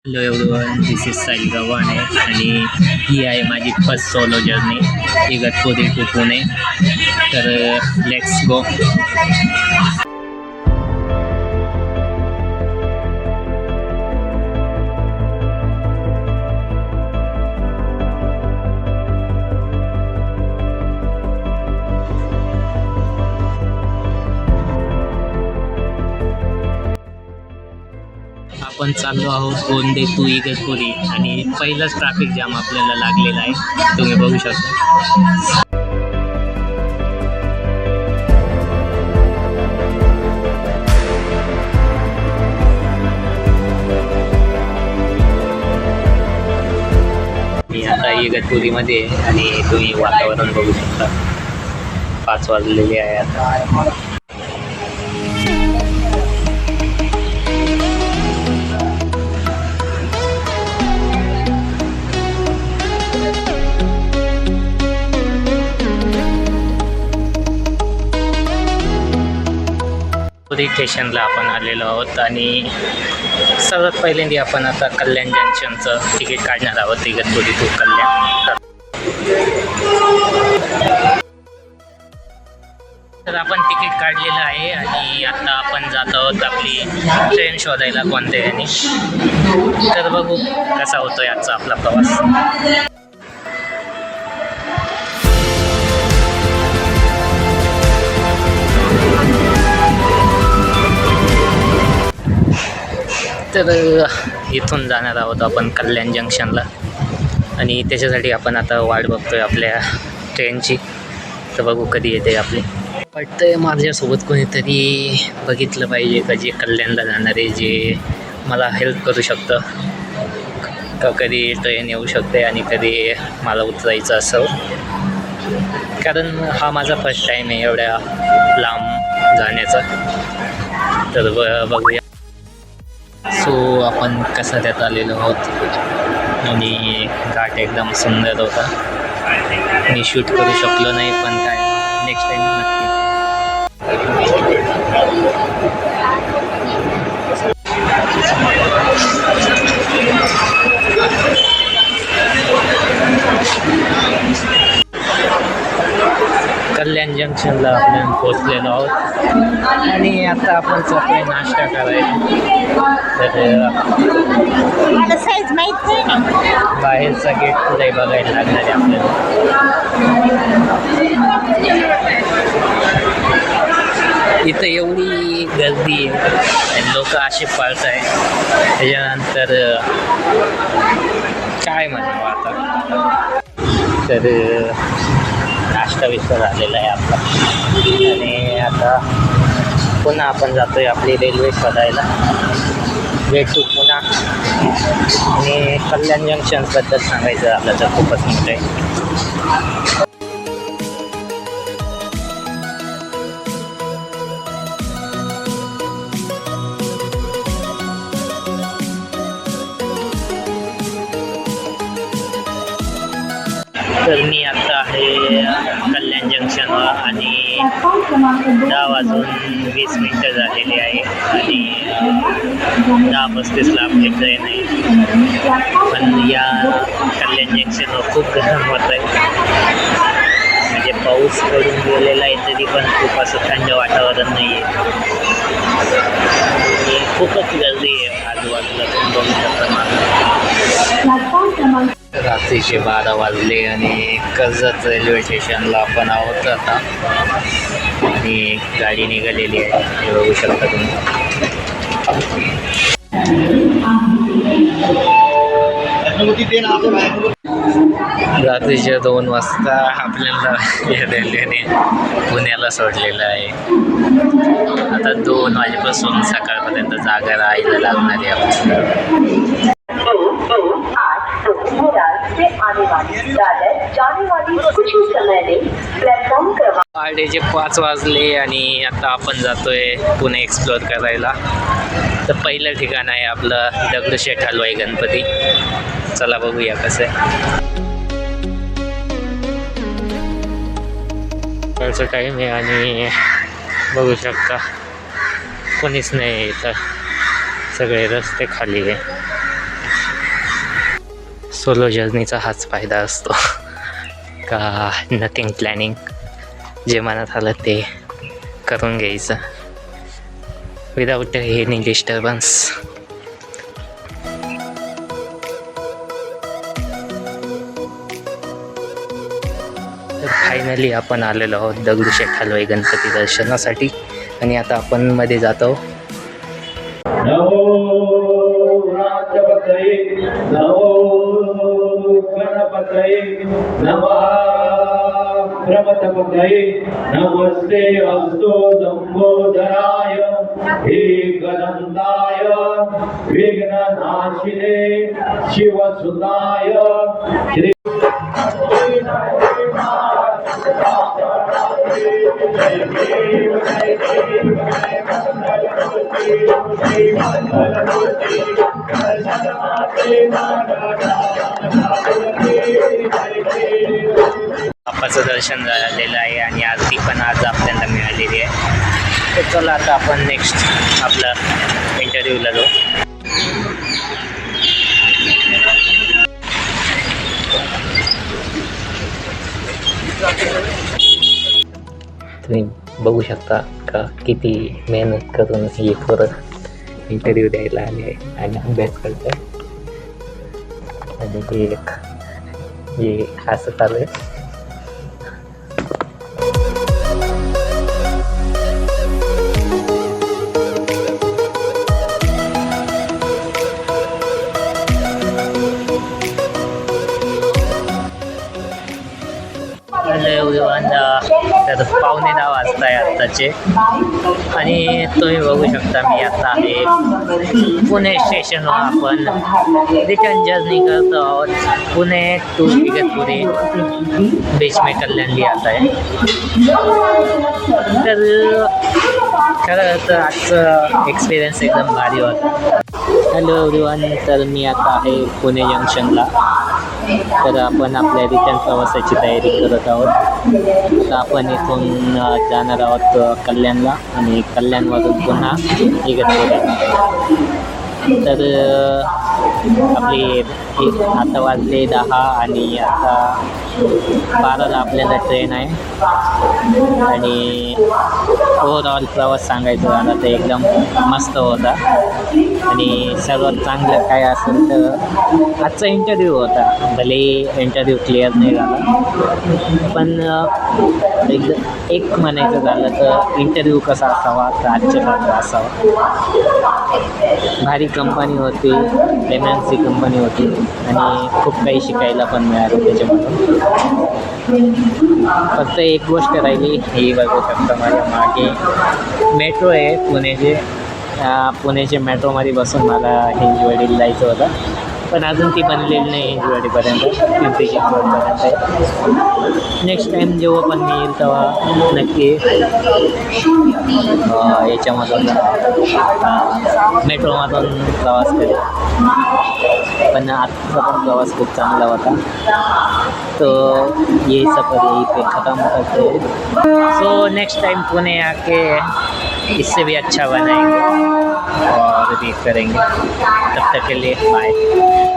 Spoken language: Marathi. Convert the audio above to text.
Hello everyone, this is Sai Gavhane आणि ही आहे माझी first solo journey Igatpuri to Pune. तर लेट्स गो. आपण चाललो आहोत गोंदे टू इगतपुरी आणि पहिलाच ट्रॅफिक जाम आपल्याला लागलेला आहे, तुम्ही बघू शकता. मी आता इगतपुरीमध्ये आहे आणि तुम्ही वातावरण बघू शकता. 5 वाजलेले आहे आता. स्टेशनला आपण आलेलो आहोत आणि सर्वात पहिल्यांदा आपण आता कल्याण जंक्शनचं तिकीट काढणार आहोत इगतपुरी टू कल्याण. तर आपण तिकीट काढलेलं आहे आणि आता आपण जात आहोत आपली ट्रेन शोधायला कोणत्या याने. तर बघू कसा होतोय आजचा आपला प्रवास. तर इथून जाणार आहोत आपण कल्याण जंक्शनला आणि त्याच्यासाठी आपण आता वाट बघतोय आपल्या ट्रेनची. तर बघू कधी येते आपली. वाटतंय माझ्यासोबत कोणीतरी बघितलं पाहिजे का जे कल्याणला जाणारे, जे मला हेल्प करू शकतं का कधी ट्रेन येऊ शकते आणि कधी मला उतरायचं असं. कारण हा माझा फर्स्ट टाईम आहे एवढ्या लांब जाण्याचा. तर बघूया. सो आपण कसाऱ्यात आलेलो आहोत आणि घाट एकदम सुंदर होता. मी शूट करू शकलो नाही, पण काय नेक्स्ट टाईम नक्की. कल्याण जंक्शनला आपण पोचलेलो आहोत आणि आता आपण सकाळी नाश्ता करायला. तर बाहेरचा गेट पुढे बघायला लागणार आहे आपल्याला. इथं एवढी गर्दी आहे आणि लोक असे पळत आहे. त्याच्यानंतर काय म्हणू आता. तर नाश्ता विश्व झालेला आहे आपला आणि आता पुन्हा आपण जातोय आपली रेल्वे शोधायला. Way to Poona. आणि कल्याण जंक्शनबद्दल सांगायचं आपलं तर खूपच मोठं आहे. तर मी आता आहे कल्याण जंक्शनवर आणि 10:20 झालेली आहे आणि 10:35ला आपली ट्रेन आहे. पण या कल्याण जंक्शनवर खूप गरम होत आहे. म्हणजे पाऊस पडून गेलेला आहे तरी पण खूप असं थंड वातावरण नाही आहे आणि खूपच गर्दी आहे आजूबाजूला. बघू शकता. रात्रीचे 12 वाजले आणि कर्जत रेल्वे स्टेशनला आपण आहोत आता आणि गाडी निघालेली आहे, हे बघू शकता तुम्ही. रात्रीच्या 2 वाजता आपल्याला या रेल्वेने पुण्याला सोडलेलं आहे. आता 2 वाजेपासून सकाळपर्यंत जागा राहायला लागणार आहे आपल्याला. पहाटेचे 5 वाजले आणि आता आपण जातोय पुणे एक्सप्लोर करायला. तर पहिलं ठिकाण आहे आपलं दगडूशेठ हलवाई गणपती. चला बघूया कसं आहे. सकाळचा टाईम आहे आणि बघू शकता कोणीच नाही इथं. सगळे रस्ते खाली आहे. सोलो जर्नीचा हाच फायदा असतो का नथिंग प्लॅनिंग, जे मनात आलं ते करून घ्यायचं विदाउट एनी डिस्टर्बन्स. तर फायनली आपण आलेलो आहोत दगडूशेठ हलवाई गणपती दर्शनासाठी आणि आता आपण मध्ये जातो. नमो राजपतये नमो गणपतये नमः प्रमथपतये नमस्ते अस्तु लंबोदराय एकदन्ताय विघ्ननाशिने शिवसुताय श्री बाप्पाचं दर्शन झालेलं आहे आणि आरती पण आज आपल्याला मिळालेली आहे. तर चला आता आपण नेक्स्ट आपला इंटरव्ह्यूला जाऊ. तुम्ही बघू शकता का किती मेहनत करून हे परत इंटरव्ह्यू द्यायला आले आहे आणि अभ्यास करत आहे. आणि हे असं चालू आहे. तर 9:15 वाजता आहे आत्ताचे आणि तुम्ही बघू शकता मी आता आहे पुणे स्टेशनवर. आपण रिटर्न जर्नी करतो आहोत. पुणे टू इगतपुरी बीच में कल्याणली आता आहे. तर खरं तर आजचं एक्सपिरियन्स एकदम भारी होता. हॅलो एव्हरीवन, तर मी आता आहे पुणे जंक्शनला. तर आपण आपल्या रिटर्न प्रवासाची तयारी करत आहोत. तर आपण इथून जाणार आहोत कल्याणला आणि कल्याणमधून पुन्हा इगतपुरी. तर आपली आता वाजले 10 आणि आता 12ला आपल्याला ट्रेन आहे. आणि ओव्हरऑल प्रवास सांगायचं झाला तर एकदम मस्त होता. आणि सर्वात चांगलं काय असेल तर आजचा इंटरव्ह्यू होता. भले इंटरव्ह्यू क्लिअर नाही झाला पण एक म्हणायचं झालं तर इंटरव्ह्यू कसा असावा तर आजच्यासारखा असावा. भारी कंपनी होती, MNC कंपनी होती आणि खूप काही शिकायला पण मिळालं त्याच्यामधून. फक्त एक गोष्ट राहिली, ही बघू शकता माझ्या मागे मेट्रो आहे पुण्याचे मेट्रोमध्ये बसून मला हिंजवडीला जायचं होतं पण अजून ती बनलेली नाही हिंजवडीपर्यंत, पिंपरी चिंचवडपर्यंत आहे. नेक्स्ट टाईम जेव्हा पण मी येईल तेव्हा नक्की याच्यामधून मेट्रोमधून प्रवास करेल. पण आजचा पण प्रवास खूप चांगला होता. तो ये सफ़र यहीं पे ख़त्म करते हैं. सो नेक्स्ट टाइम पुणे आके इससे भी अच्छा बनाएंगे और भी करेंगे. तब तक के लिए बाय.